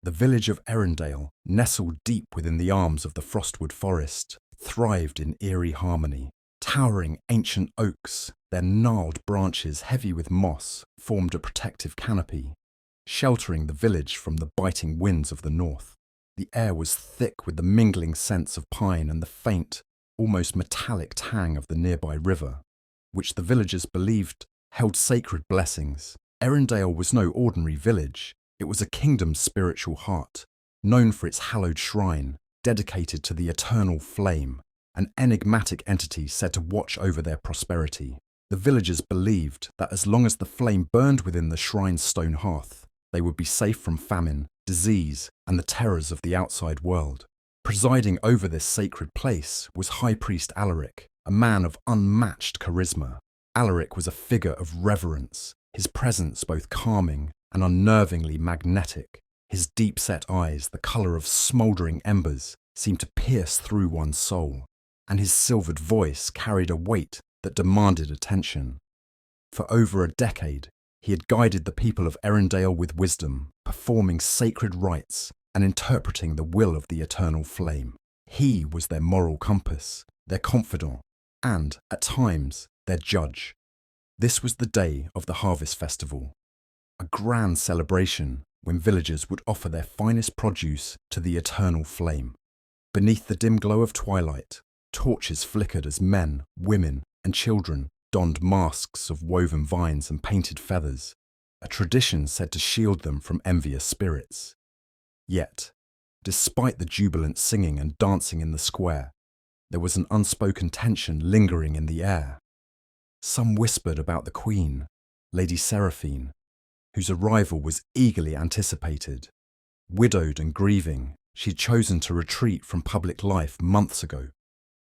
The village of Erindale, nestled deep within the arms of the Frostwood Forest, thrived in eerie harmony. Towering ancient oaks, their gnarled branches heavy with moss, formed a protective canopy, sheltering the village from the biting winds of the north. The air was thick with the mingling scents of pine and the faint, almost metallic tang of the nearby river, which the villagers believed held sacred blessings. Erindale was no ordinary village. It was a kingdom's spiritual heart, known for its hallowed shrine, dedicated to the eternal flame, an enigmatic entity said to watch over their prosperity. The villagers believed that as long as the flame burned within the shrine's stone hearth, they would be safe from famine, disease, and the terrors of the outside world. Presiding over this sacred place was High Priest Alaric, a man of unmatched charisma. Alaric was a figure of reverence, his presence both calming and unnervingly magnetic. His deep-set eyes, the colour of smouldering embers, seemed to pierce through one's soul, and his silvered voice carried a weight that demanded attention. For over a decade, he had guided the people of Erindale with wisdom, performing sacred rites and interpreting the will of the eternal flame. He was their moral compass, their confidant, and, at times, their judge. This was the day of the Harvest Festival, a grand celebration when villagers would offer their finest produce to the eternal flame. Beneath the dim glow of twilight, torches flickered as men, women, and children donned masks of woven vines and painted feathers, a tradition said to shield them from envious spirits. Yet, despite the jubilant singing and dancing in the square, there was an unspoken tension lingering in the air. Some whispered about the Queen, Lady Seraphine, whose arrival was eagerly anticipated. Widowed and grieving, she had chosen to retreat from public life months ago.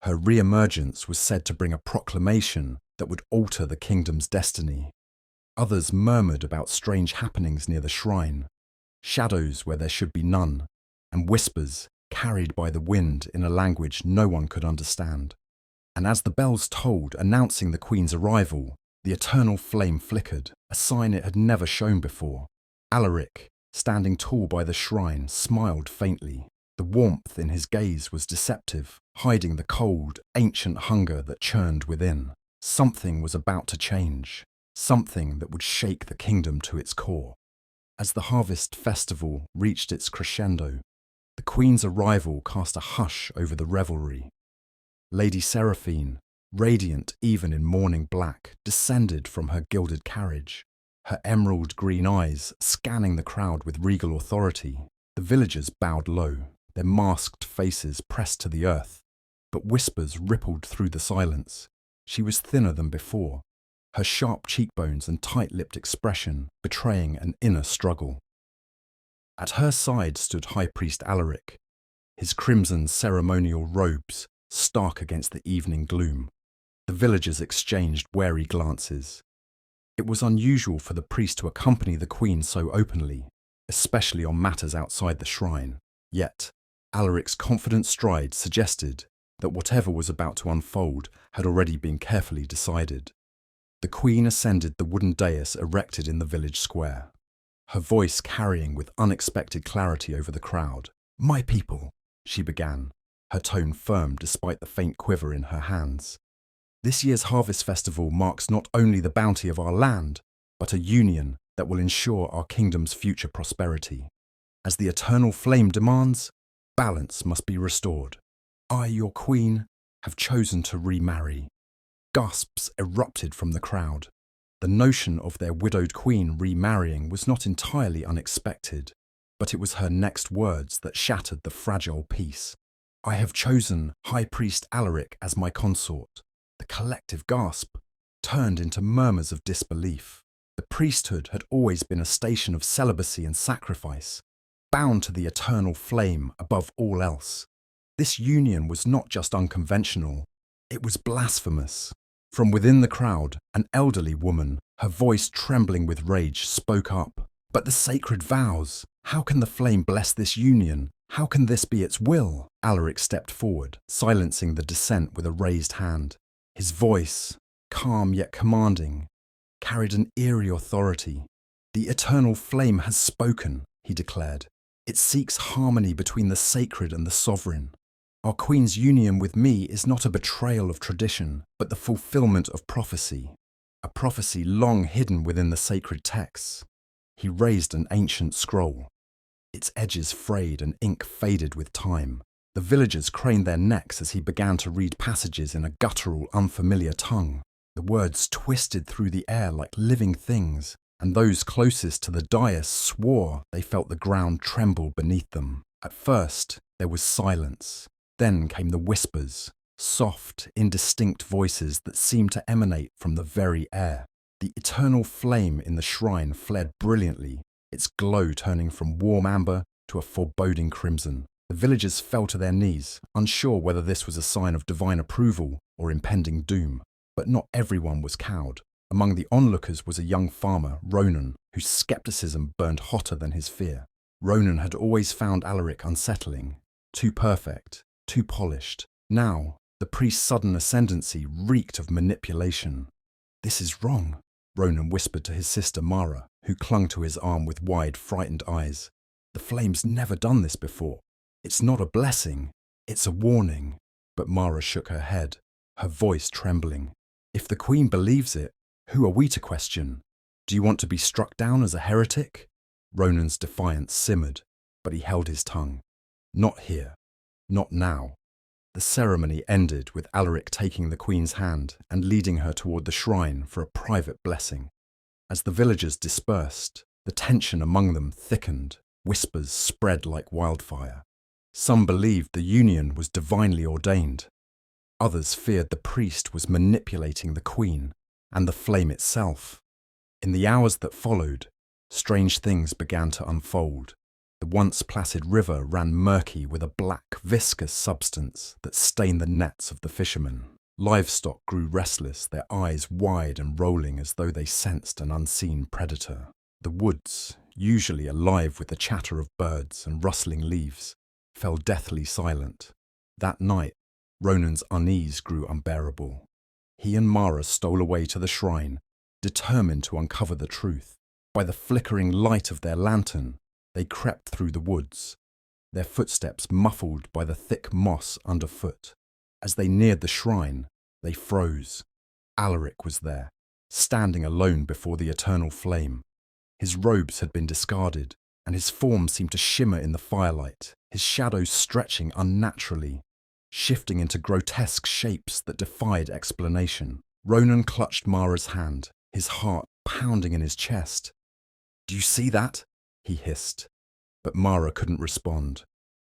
Her re-emergence was said to bring a proclamation that would alter the kingdom's destiny. Others murmured about strange happenings near the shrine, shadows where there should be none, and whispers carried by the wind in a language no one could understand. And as the bells tolled announcing the Queen's arrival, the eternal flame flickered, a sign it had never shown before. Alaric, standing tall by the shrine, smiled faintly. The warmth in his gaze was deceptive, hiding the cold, ancient hunger that churned within. Something was about to change, something that would shake the kingdom to its core. As the Harvest Festival reached its crescendo, the Queen's arrival cast a hush over the revelry. Lady Seraphine, radiant even in mourning black, descended from her gilded carriage, her emerald green eyes scanning the crowd with regal authority. The villagers bowed low, their masked faces pressed to the earth, but whispers rippled through the silence. She was thinner than before, her sharp cheekbones and tight-lipped expression betraying an inner struggle. At her side stood High Priest Alaric, his crimson ceremonial robes stark against the evening gloom. The villagers exchanged wary glances. It was unusual for the priest to accompany the Queen so openly, especially on matters outside the shrine. Yet, Alaric's confident stride suggested that whatever was about to unfold had already been carefully decided. The Queen ascended the wooden dais erected in the village square, her voice carrying with unexpected clarity over the crowd. "My people," she began, her tone firm despite the faint quiver in her hands. "This year's Harvest Festival marks not only the bounty of our land, but a union that will ensure our kingdom's future prosperity. As the eternal flame demands, balance must be restored. I, your Queen, have chosen to remarry." Gasps erupted from the crowd. The notion of their widowed queen remarrying was not entirely unexpected, but it was her next words that shattered the fragile peace. "I have chosen High Priest Alaric as my consort." The collective gasp turned into murmurs of disbelief. The priesthood had always been a station of celibacy and sacrifice, bound to the eternal flame above all else. This union was not just unconventional, it was blasphemous. From within the crowd, an elderly woman, her voice trembling with rage, spoke up. "But the sacred vows! How can the flame bless this union? How can this be its will?" Alaric stepped forward, silencing the dissent with a raised hand. His voice, calm yet commanding, carried an eerie authority. "The eternal flame has spoken," he declared. It seeks harmony between the sacred and the sovereign. Our Queen's union with me is not a betrayal of tradition, but the fulfillment of prophecy, a prophecy long hidden within the sacred texts. He raised an ancient scroll. Its edges frayed and ink faded with time. The villagers craned their necks as he began to read passages in a guttural, unfamiliar tongue. The words twisted through the air like living things, and those closest to the dais swore they felt the ground tremble beneath them. At first, there was silence. Then came the whispers, soft, indistinct voices that seemed to emanate from the very air. The eternal flame in the shrine flared brilliantly, its glow turning from warm amber to a foreboding crimson. The villagers fell to their knees, unsure whether this was a sign of divine approval or impending doom. But not everyone was cowed. Among the onlookers was a young farmer, Ronan, whose skepticism burned hotter than his fear. Ronan had always found Alaric unsettling, too perfect, too polished. Now, the priest's sudden ascendancy reeked of manipulation. "This is wrong," Ronan whispered to his sister Mara, who clung to his arm with wide, frightened eyes. "The flame's never done this before. It's not a blessing, it's a warning." But Mara shook her head, her voice trembling. "If the Queen believes it, who are we to question? Do you want to be struck down as a heretic?" Ronan's defiance simmered, but he held his tongue. "Not here. Not now." The ceremony ended with Alaric taking the Queen's hand and leading her toward the shrine for a private blessing. As the villagers dispersed, the tension among them thickened. Whispers spread like wildfire. Some believed the union was divinely ordained. Others feared the priest was manipulating the Queen and the flame itself. In the hours that followed, strange things began to unfold. The once placid river ran murky with a black, viscous substance that stained the nets of the fishermen. Livestock grew restless, their eyes wide and rolling as though they sensed an unseen predator. The woods, usually alive with the chatter of birds and rustling leaves, fell deathly silent. That night, Ronan's unease grew unbearable. He and Mara stole away to the shrine, determined to uncover the truth. By the flickering light of their lantern, they crept through the woods, their footsteps muffled by the thick moss underfoot. As they neared the shrine, they froze. Alaric was there, standing alone before the eternal flame. His robes had been discarded, and his form seemed to shimmer in the firelight, his shadows stretching unnaturally, shifting into grotesque shapes that defied explanation. Ronan clutched Mara's hand, his heart pounding in his chest. "Do you see that?" he hissed. But Mara couldn't respond.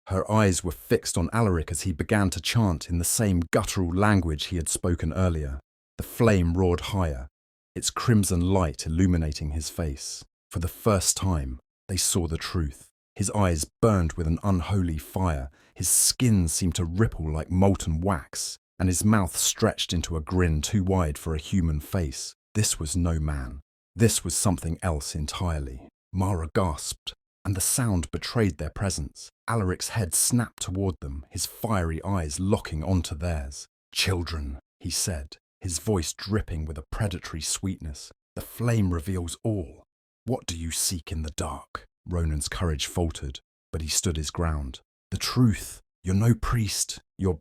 Her eyes were fixed on Alaric as he began to chant in the same guttural language he had spoken earlier. The flame roared higher, its crimson light illuminating his face. For the first time, they saw the truth. His eyes burned with an unholy fire, his skin seemed to ripple like molten wax, and his mouth stretched into a grin too wide for a human face. This was no man. This was something else entirely. Mara gasped, and the sound betrayed their presence. Alaric's head snapped toward them, his fiery eyes locking onto theirs. "Children," he said, his voice dripping with a predatory sweetness. "The flame reveals all. What do you seek in the dark?" Ronan's courage faltered, but he stood his ground. "The truth. You're no priest. You're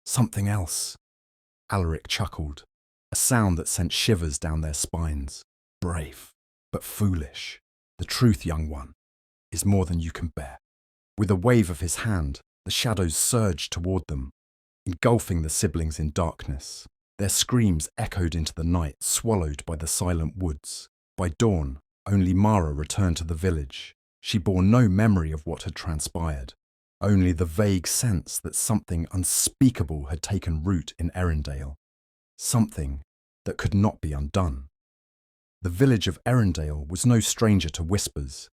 something else." Alaric chuckled, a sound that sent shivers down their spines. "Brave, but foolish. The truth, young one, is more than you can bear." With a wave of his hand, the shadows surged toward them, engulfing the siblings in darkness. Their screams echoed into the night, swallowed by the silent woods. By dawn, only Mara returned to the village. She bore no memory of what had transpired, only the vague sense that something unspeakable had taken root in Erindale, something that could not be undone. The village of Erindale was no stranger to whispers,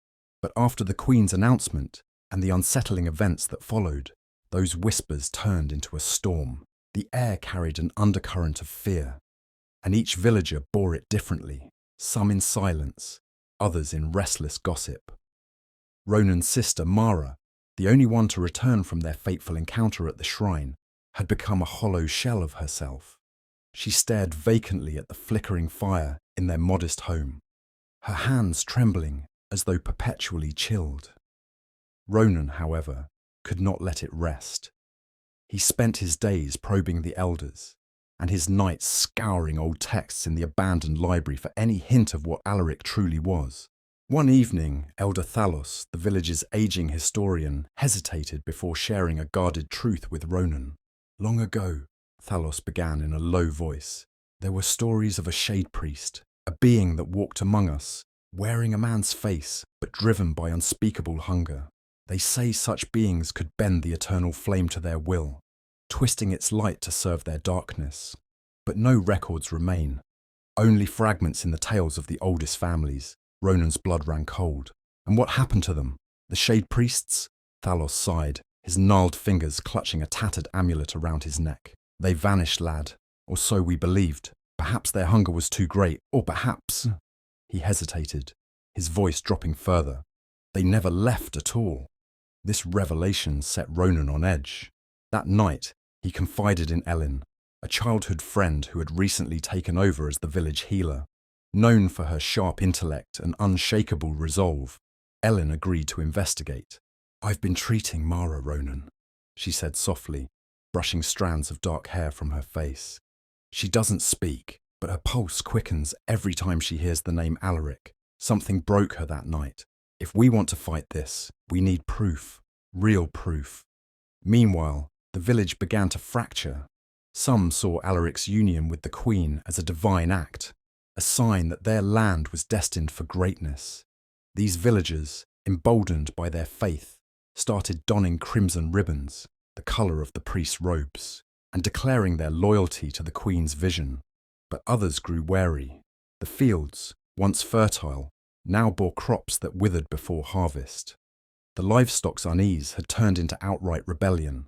but after the Queen's announcement and the unsettling events that followed, those whispers turned into a storm. The air carried an undercurrent of fear, and each villager bore it differently, some in silence, others in restless gossip. Ronan's sister Mara, the only one to return from their fateful encounter at the shrine, had become a hollow shell of herself. She stared vacantly at the flickering fire in their modest home, her hands trembling as though perpetually chilled. Ronan, however, could not let it rest. He spent his days probing the elders, and his nights scouring old texts in the abandoned library for any hint of what Alaric truly was. One evening, Elder Thalos, the village's aging historian, hesitated before sharing a guarded truth with Ronan. Long ago, Thalos began in a low voice, there were stories of a shade priest, a being that walked among us, wearing a man's face, but driven by unspeakable hunger. They say such beings could bend the eternal flame to their will, twisting its light to serve their darkness. But no records remain, only fragments in the tales of the oldest families. Ronan's blood ran cold. And what happened to them? The shade priests? Thalos sighed, his gnarled fingers clutching a tattered amulet around his neck. They vanished, lad, or so we believed. Perhaps their hunger was too great, or perhaps... He hesitated, his voice dropping further. They never left at all. This revelation set Ronan on edge. That night, he confided in Ellen, a childhood friend who had recently taken over as the village healer. Known for her sharp intellect and unshakable resolve, Ellen agreed to investigate. I've been treating Mara, Ronan, she said softly, brushing strands of dark hair from her face. She doesn't speak, but her pulse quickens every time she hears the name Alaric. Something broke her that night. If we want to fight this, we need proof, real proof. Meanwhile, the village began to fracture. Some saw Alaric's union with the Queen as a divine act, a sign that their land was destined for greatness. These villagers, emboldened by their faith, started donning crimson ribbons, the colour of the priest's robes, and declaring their loyalty to the Queen's vision. But others grew wary. The fields, once fertile, now bore crops that withered before harvest. The livestock's unease had turned into outright rebellion.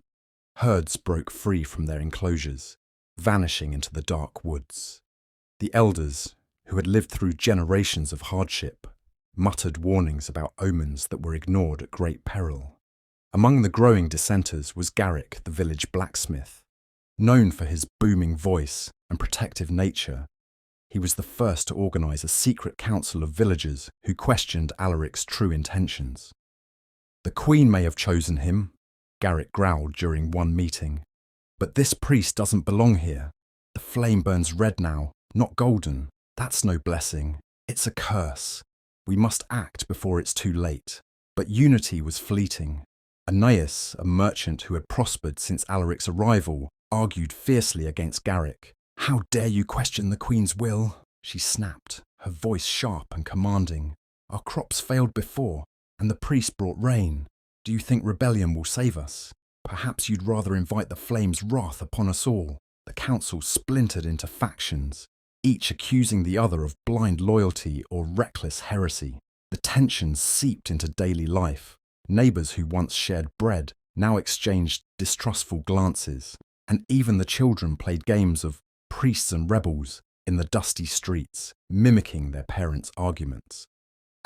Herds broke free from their enclosures, vanishing into the dark woods. The elders, who had lived through generations of hardship, muttered warnings about omens that were ignored at great peril. Among the growing dissenters was Garrick, the village blacksmith. Known for his booming voice and protective nature, he was the first to organise a secret council of villagers who questioned Alaric's true intentions. The Queen may have chosen him, Garrick growled during one meeting, but this priest doesn't belong here. The flame burns red now, not golden. That's no blessing. It's a curse. We must act before it's too late. But unity was fleeting. Aeneas, a merchant who had prospered since Alaric's arrival, argued fiercely against Garrick. How dare you question the Queen's will? She snapped, her voice sharp and commanding. Our crops failed before, and the priest brought rain. Do you think rebellion will save us? Perhaps you'd rather invite the flame's wrath upon us all. The council splintered into factions, each accusing the other of blind loyalty or reckless heresy. The tensions seeped into daily life. Neighbours who once shared bread now exchanged distrustful glances, and even the children played games of priests and rebels in the dusty streets, mimicking their parents' arguments.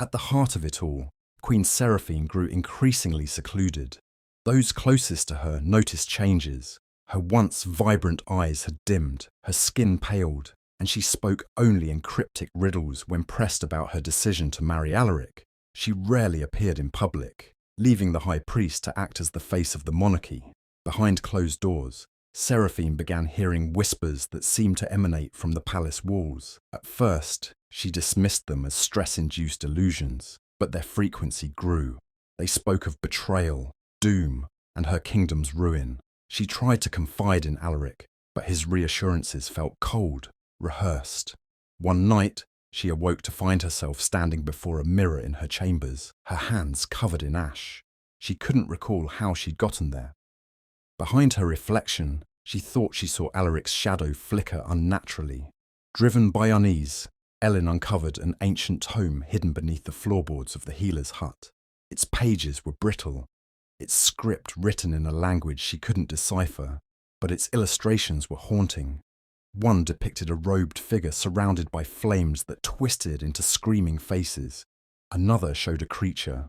At the heart of it all, Queen Seraphine grew increasingly secluded. Those closest to her noticed changes. Her once vibrant eyes had dimmed, her skin paled, and she spoke only in cryptic riddles when pressed about her decision to marry Alaric. She rarely appeared in public, leaving the high priest to act as the face of the monarchy. Behind closed doors, Seraphine began hearing whispers that seemed to emanate from the palace walls. At first, she dismissed them as stress-induced illusions, but their frequency grew. They spoke of betrayal, doom, and her kingdom's ruin. She tried to confide in Alaric, but his reassurances felt cold, rehearsed. One night, she awoke to find herself standing before a mirror in her chambers, her hands covered in ash. She couldn't recall how she'd gotten there. Behind her reflection, she thought she saw Alaric's shadow flicker unnaturally. Driven by unease, Ellen uncovered an ancient tome hidden beneath the floorboards of the healer's hut. Its pages were brittle, its script written in a language she couldn't decipher, but its illustrations were haunting. One depicted a robed figure surrounded by flames that twisted into screaming faces. Another showed a creature,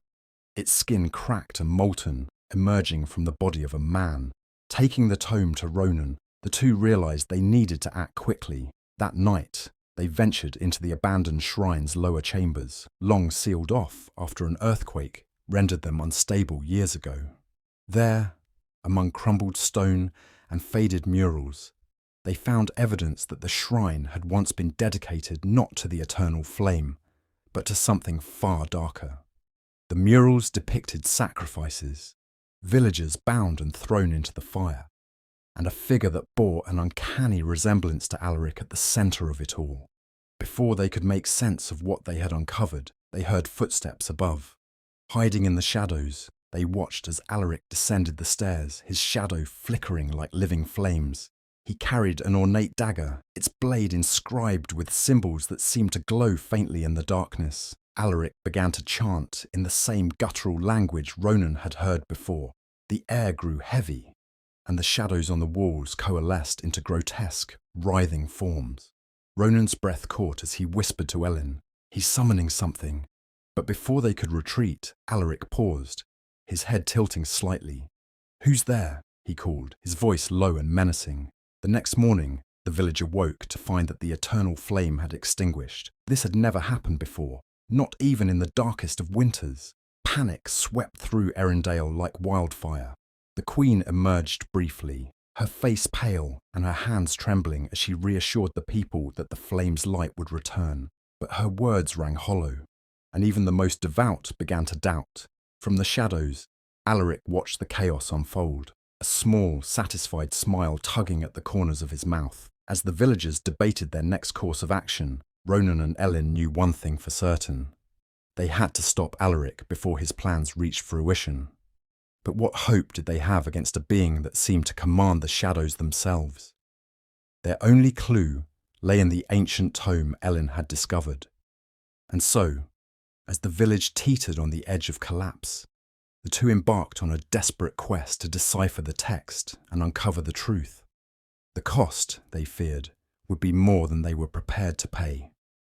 its skin cracked and molten, emerging from the body of a man. Taking the tome to Ronan, the two realised they needed to act quickly. That night, they ventured into the abandoned shrine's lower chambers, long sealed off after an earthquake rendered them unstable years ago. There, among crumbled stone and faded murals, they found evidence that the shrine had once been dedicated not to the eternal flame, but to something far darker. The murals depicted sacrifices, villagers bound and thrown into the fire, and a figure that bore an uncanny resemblance to Alaric at the centre of it all. Before they could make sense of what they had uncovered, they heard footsteps above. Hiding in the shadows, they watched as Alaric descended the stairs, his shadow flickering like living flames. He carried an ornate dagger, its blade inscribed with symbols that seemed to glow faintly in the darkness. Alaric began to chant in the same guttural language Ronan had heard before. The air grew heavy, and the shadows on the walls coalesced into grotesque, writhing forms. Ronan's breath caught as he whispered to Ellen, "He's summoning something." But before they could retreat, Alaric paused, his head tilting slightly. "Who's there?" he called, his voice low and menacing. The next morning, the village awoke to find that the eternal flame had extinguished. This had never happened before, not even in the darkest of winters. Panic swept through Erindale like wildfire. The Queen emerged briefly, her face pale and her hands trembling as she reassured the people that the flame's light would return. But her words rang hollow, and even the most devout began to doubt. From the shadows, Alaric watched the chaos unfold, a small, satisfied smile tugging at the corners of his mouth. As the villagers debated their next course of action, Ronan and Ellen knew one thing for certain. They had to stop Alaric before his plans reached fruition. But what hope did they have against a being that seemed to command the shadows themselves? Their only clue lay in the ancient tome Ellen had discovered. And so, as the village teetered on the edge of collapse, the two embarked on a desperate quest to decipher the text and uncover the truth. The cost, they feared, would be more than they were prepared to pay.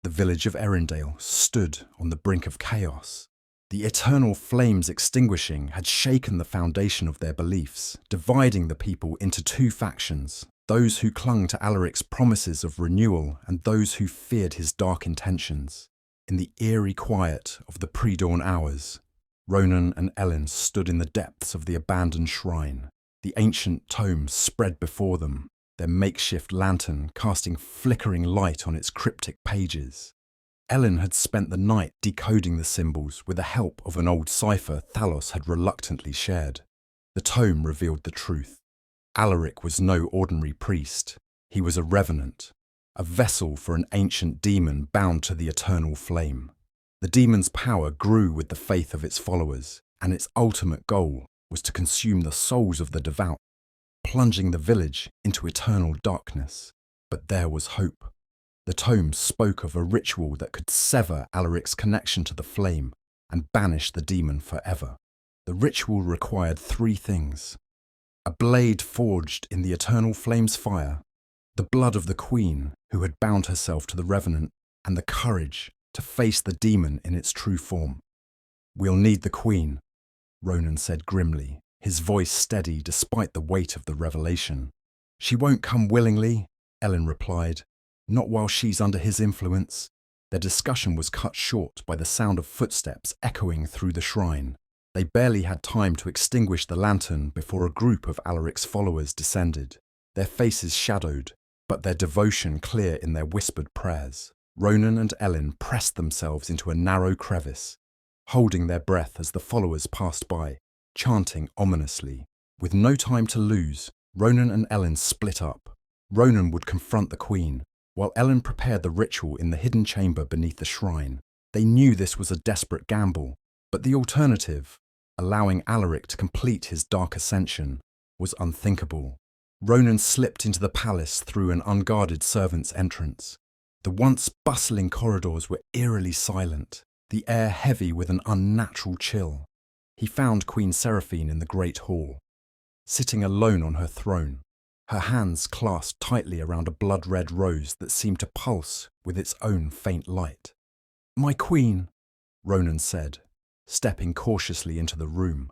The village of Erindale stood on the brink of chaos. The eternal flames extinguishing had shaken the foundation of their beliefs, dividing the people into two factions, those who clung to Alaric's promises of renewal and those who feared his dark intentions. In the eerie quiet of the pre-dawn hours, Ronan and Ellen stood in the depths of the abandoned shrine, the ancient tome spread before them, their makeshift lantern casting flickering light on its cryptic pages. Ellen had spent the night decoding the symbols with the help of an old cipher Thalos had reluctantly shared. The tome revealed the truth. Alaric was no ordinary priest. He was a revenant, a vessel for an ancient demon bound to the eternal flame. The demon's power grew with the faith of its followers, and its ultimate goal was to consume the souls of the devout, plunging the village into eternal darkness. But there was hope. The tome spoke of a ritual that could sever Alaric's connection to the flame and banish the demon forever. The ritual required three things: a blade forged in the eternal flame's fire, the blood of the queen who had bound herself to the revenant, and the courage to face the demon in its true form. "We'll need the queen," Ronan said grimly, his voice steady despite the weight of the revelation. "She won't come willingly," Ellen replied. "Not while she's under his influence." Their discussion was cut short by the sound of footsteps echoing through the shrine. They barely had time to extinguish the lantern before a group of Alaric's followers descended, their faces shadowed, but their devotion clear in their whispered prayers. Ronan and Ellen pressed themselves into a narrow crevice, holding their breath as the followers passed by, chanting ominously. With no time to lose, Ronan and Ellen split up. Ronan would confront the queen, while Ellen prepared the ritual in the hidden chamber beneath the shrine. They knew this was a desperate gamble, but the alternative, allowing Alaric to complete his dark ascension, was unthinkable. Ronan slipped into the palace through an unguarded servant's entrance. The once bustling corridors were eerily silent, the air heavy with an unnatural chill. He found Queen Seraphine in the great hall, sitting alone on her throne, her hands clasped tightly around a blood-red rose that seemed to pulse with its own faint light. "My queen," Ronan said, stepping cautiously into the room.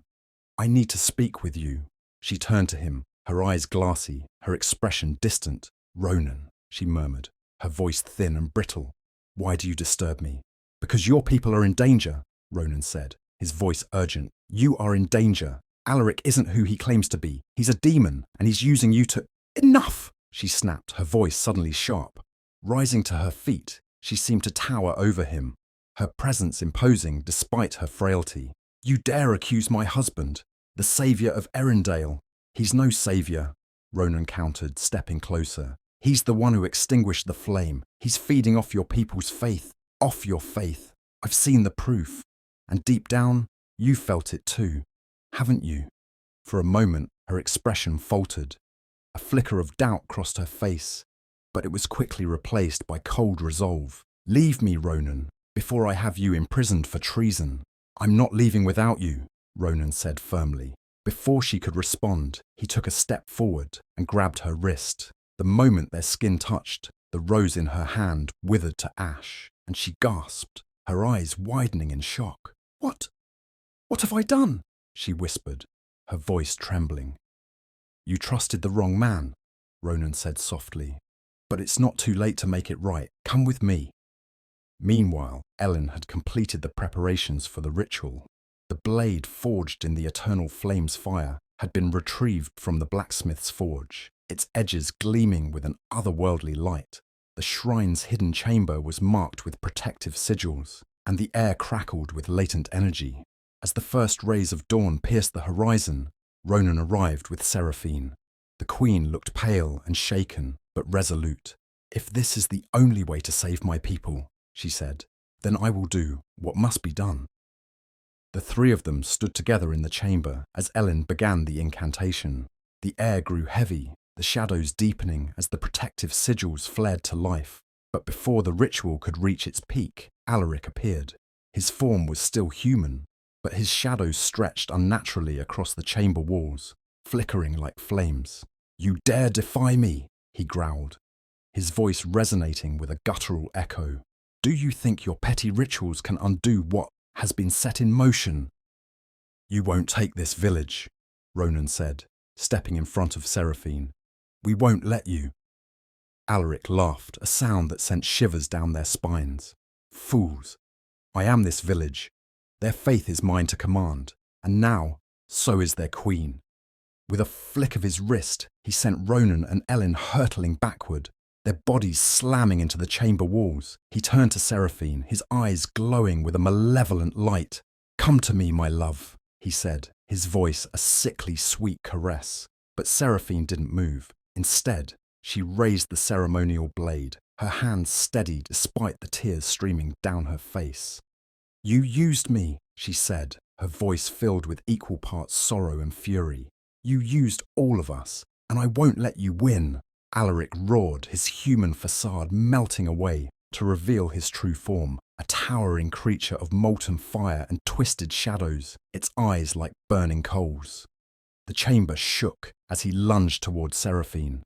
"I need to speak with you." She turned to him, her eyes glassy, her expression distant. "Ronan," she murmured, her voice thin and brittle. "Why do you disturb me?" "Because your people are in danger," Ronan said, his voice urgent. "You are in danger. Alaric isn't who he claims to be. He's a demon, and he's using you to—" "Enough!" she snapped, her voice suddenly sharp. Rising to her feet, she seemed to tower over him, her presence imposing despite her frailty. "You dare accuse my husband, the saviour of Erindale?" "He's no saviour," Ronan countered, stepping closer. "He's the one who extinguished the flame. He's feeding off your people's faith, off your faith. I've seen the proof. And deep down, you felt it too, haven't you?" For a moment, her expression faltered. A flicker of doubt crossed her face, but it was quickly replaced by cold resolve. "Leave me, Ronan, before I have you imprisoned for treason." "I'm not leaving without you," Ronan said firmly. Before she could respond, he took a step forward and grabbed her wrist. The moment their skin touched, the rose in her hand withered to ash, and she gasped, her eyes widening in shock. What have I done?" she whispered, her voice trembling. "You trusted the wrong man," Ronan said softly. "But it's not too late to make it right. Come with me." Meanwhile, Ellen had completed the preparations for the ritual. The blade forged in the eternal flame's fire had been retrieved from the blacksmith's forge, its edges gleaming with an otherworldly light. The shrine's hidden chamber was marked with protective sigils, and the air crackled with latent energy. As the first rays of dawn pierced the horizon, Ronan arrived with Seraphine. The queen looked pale and shaken, but resolute. "If this is the only way to save my people," she said, "then I will do what must be done." The three of them stood together in the chamber as Ellen began the incantation. The air grew heavy, the shadows deepening as the protective sigils flared to life. But before the ritual could reach its peak, Alaric appeared. His form was still human, but his shadows stretched unnaturally across the chamber walls, flickering like flames. "You dare defy me?" he growled, his voice resonating with a guttural echo. "Do you think your petty rituals can undo what has been set in motion?" "You won't take this village," Ronan said, stepping in front of Seraphine. "We won't let you." Alaric laughed, a sound that sent shivers down their spines. "Fools! I am this village. Their faith is mine to command, and now, so is their queen." With a flick of his wrist, he sent Ronan and Ellen hurtling backward, their bodies slamming into the chamber walls. He turned to Seraphine, his eyes glowing with a malevolent light. "Come to me, my love," he said, his voice a sickly sweet caress. But Seraphine didn't move. Instead, she raised the ceremonial blade, her hands steady despite the tears streaming down her face. "You used me," she said, her voice filled with equal parts sorrow and fury. "You used all of us, and I won't let you win." Alaric roared, his human facade melting away to reveal his true form, a towering creature of molten fire and twisted shadows, its eyes like burning coals. The chamber shook as he lunged toward Seraphine.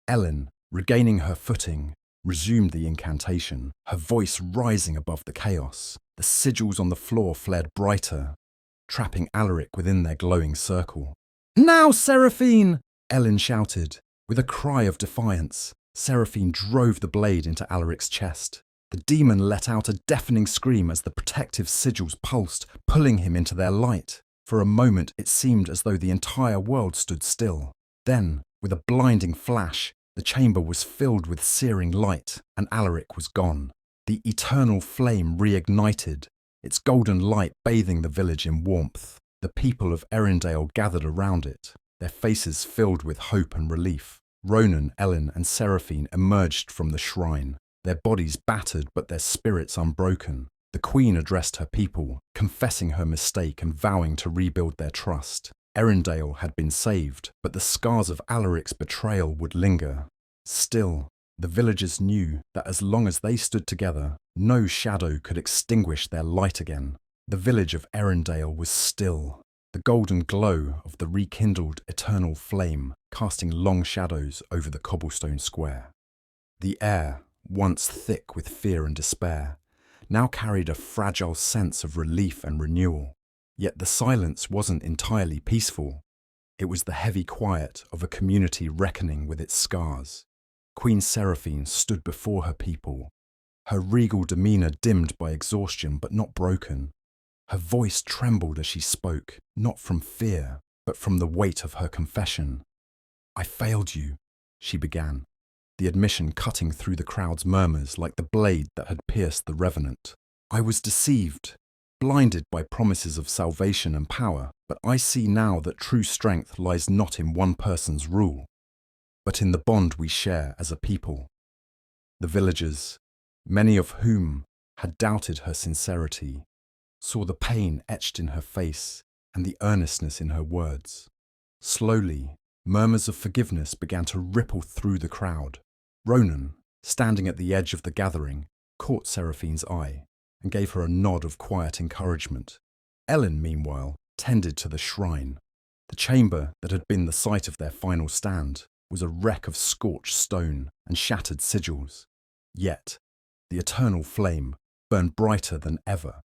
Ellen, regaining her footing, resumed the incantation, her voice rising above the chaos. The sigils on the floor flared brighter, trapping Alaric within their glowing circle. "Now, Seraphine!" Ellen shouted. With a cry of defiance, Seraphine drove the blade into Alaric's chest. The demon let out a deafening scream as the protective sigils pulsed, pulling him into their light. For a moment it seemed as though the entire world stood still. Then, with a blinding flash, the chamber was filled with searing light, and Alaric was gone. The eternal flame reignited, its golden light bathing the village in warmth. The people of Erindale gathered around it, their faces filled with hope and relief. Ronan, Ellen, and Seraphine emerged from the shrine, their bodies battered but their spirits unbroken. The queen addressed her people, confessing her mistake and vowing to rebuild their trust. Erindale had been saved, but the scars of Alaric's betrayal would linger. Still, the villagers knew that as long as they stood together, no shadow could extinguish their light again. The village of Erindale was still, the golden glow of the rekindled eternal flame casting long shadows over the cobblestone square. The air, once thick with fear and despair, now carried a fragile sense of relief and renewal. Yet the silence wasn't entirely peaceful. It was the heavy quiet of a community reckoning with its scars. Queen Seraphine stood before her people, her regal demeanour dimmed by exhaustion but not broken. Her voice trembled as she spoke, not from fear, but from the weight of her confession. "I failed you," she began, the admission cutting through the crowd's murmurs like the blade that had pierced the revenant. "I was deceived, blinded by promises of salvation and power, but I see now that true strength lies not in one person's rule, but in the bond we share as a people." The villagers, many of whom had doubted her sincerity, saw the pain etched in her face and the earnestness in her words. Slowly, murmurs of forgiveness began to ripple through the crowd. Ronan, standing at the edge of the gathering, caught Seraphine's eye and gave her a nod of quiet encouragement. Ellen, meanwhile, tended to the shrine. The chamber that had been the site of their final stand was a wreck of scorched stone and shattered sigils. Yet, the eternal flame burned brighter than ever.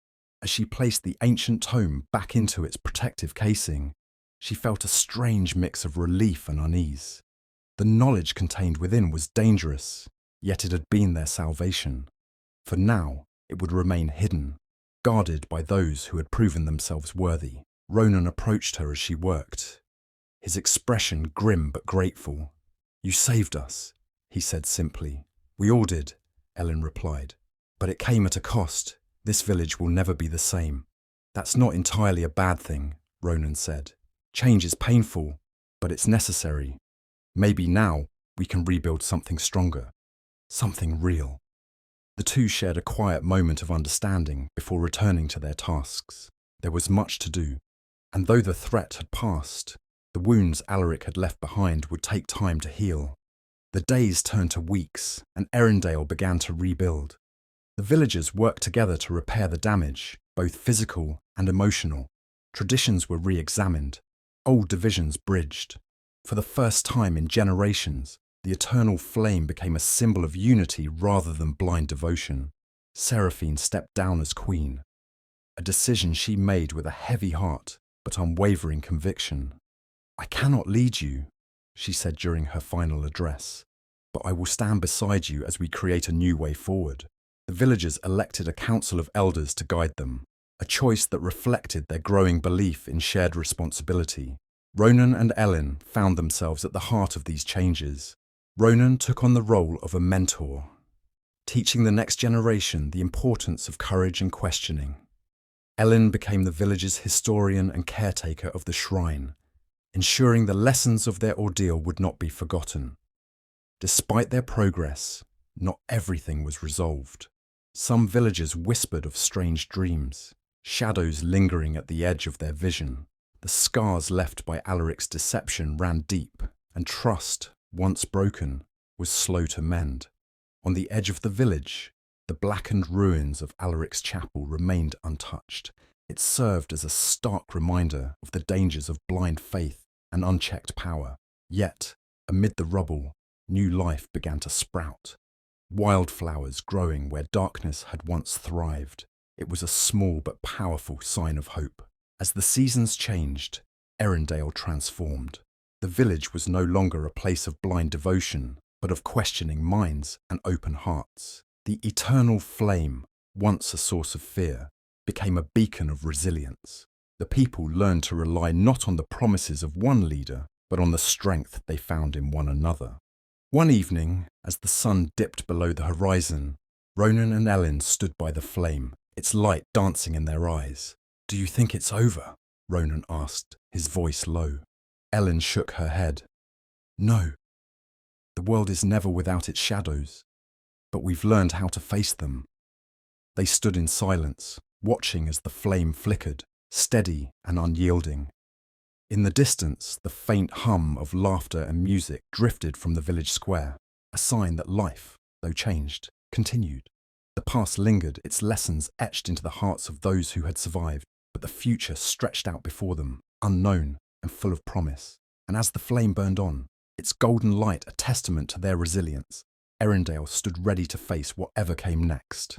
As she placed the ancient tome back into its protective casing, she felt a strange mix of relief and unease. The knowledge contained within was dangerous, yet it had been their salvation. For now, it would remain hidden, guarded by those who had proven themselves worthy. Ronan approached her as she worked, his expression grim but grateful. "You saved us," he said simply. "We all did," Ellen replied. "But it came at a cost. This village will never be the same." "That's not entirely a bad thing," Ronan said. "Change is painful, but it's necessary. Maybe now we can rebuild something stronger, something real." The two shared a quiet moment of understanding before returning to their tasks. There was much to do, and though the threat had passed, the wounds Alaric had left behind would take time to heal. The days turned to weeks, and Erindale began to rebuild. The villagers worked together to repair the damage, both physical and emotional. Traditions were re-examined, old divisions bridged. For the first time in generations, the eternal flame became a symbol of unity rather than blind devotion. Seraphine stepped down as queen, a decision she made with a heavy heart but unwavering conviction. "I cannot lead you," she said during her final address, "but I will stand beside you as we create a new way forward." The villagers elected a council of elders to guide them, a choice that reflected their growing belief in shared responsibility. Ronan and Ellen found themselves at the heart of these changes. Ronan took on the role of a mentor, teaching the next generation the importance of courage and questioning. Ellen became the village's historian and caretaker of the shrine, ensuring the lessons of their ordeal would not be forgotten. Despite their progress, not everything was resolved. Some villagers whispered of strange dreams, shadows lingering at the edge of their vision. The scars left by Alaric's deception ran deep, and trust, once broken, was slow to mend. On the edge of the village, the blackened ruins of Alaric's chapel remained untouched. It served as a stark reminder of the dangers of blind faith and unchecked power. Yet, amid the rubble, new life began to sprout. Wildflowers growing where darkness had once thrived. It was a small but powerful sign of hope. As the seasons changed, Erindale transformed. The village was no longer a place of blind devotion, but of questioning minds and open hearts. The eternal flame, once a source of fear, became a beacon of resilience. The people learned to rely not on the promises of one leader, but on the strength they found in one another. One evening, as the sun dipped below the horizon, Ronan and Ellen stood by the flame, its light dancing in their eyes. "Do you think it's over?" Ronan asked, his voice low. Ellen shook her head. "No. The world is never without its shadows, but we've learned how to face them." They stood in silence, watching as the flame flickered, steady and unyielding. In the distance, the faint hum of laughter and music drifted from the village square, a sign that life, though changed, continued. The past lingered, its lessons etched into the hearts of those who had survived, but the future stretched out before them, unknown and full of promise. And as the flame burned on, its golden light a testament to their resilience, Erindale stood ready to face whatever came next.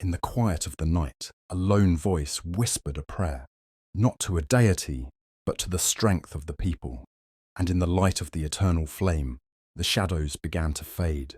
In the quiet of the night, a lone voice whispered a prayer, not to a deity, but to the strength of the people. And in the light of the eternal flame, the shadows began to fade.